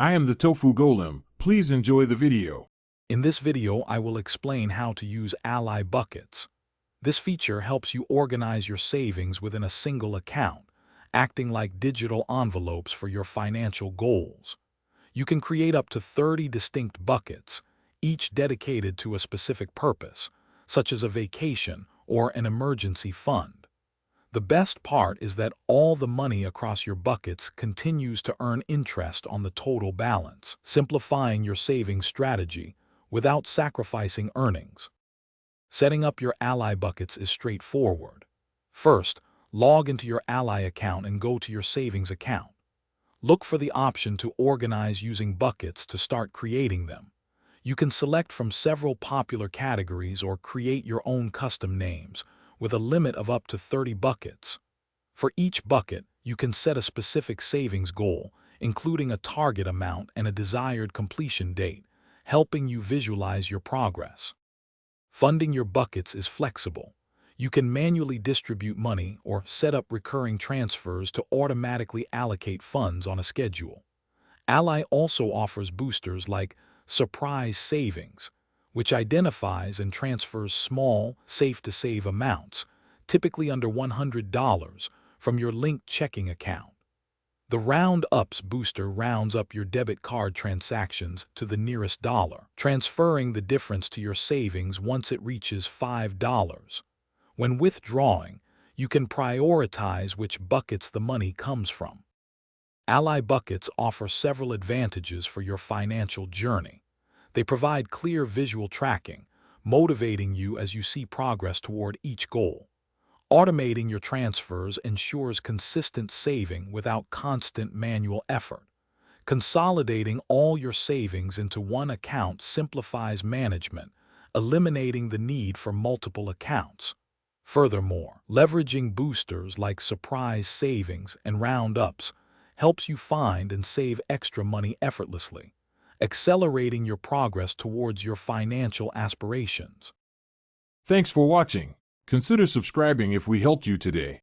I am the Tofu Golem. Please enjoy the video. In this video, I will explain how to use Ally Buckets. This feature helps you organize your savings within a single account, acting like digital envelopes for your financial goals. You can create up to 30 distinct buckets, each dedicated to a specific purpose, such as a vacation or an emergency fund. The best part is that all the money across your buckets continues to earn interest on the total balance, simplifying your savings strategy without sacrificing earnings. Setting up your Ally buckets is straightforward. First, log into your Ally account and go to your savings account. Look for the option to organize using buckets to start creating them. You can select from several popular categories or create your own custom names, with a limit of up to 30 buckets. For each bucket, you can set a specific savings goal, including a target amount and a desired completion date, helping you visualize your progress. Funding your buckets is flexible. You can manually distribute money or set up recurring transfers to automatically allocate funds on a schedule. Ally also offers boosters like Surprise Savings, which identifies and transfers small, safe-to-save amounts, typically under $100, from your linked checking account. The Round Ups booster rounds up your debit card transactions to the nearest dollar, transferring the difference to your savings once it reaches $5. When withdrawing, you can prioritize which buckets the money comes from. Ally Buckets offer several advantages for your financial journey. They provide clear visual tracking, motivating you as you see progress toward each goal. Automating your transfers ensures consistent saving without constant manual effort. Consolidating all your savings into one account simplifies management, eliminating the need for multiple accounts. Furthermore, leveraging boosters like Surprise Savings and Round Ups helps you find and save extra money effortlessly, accelerating your progress towards your financial aspirations. Thanks for watching. Consider subscribing if we helped you today.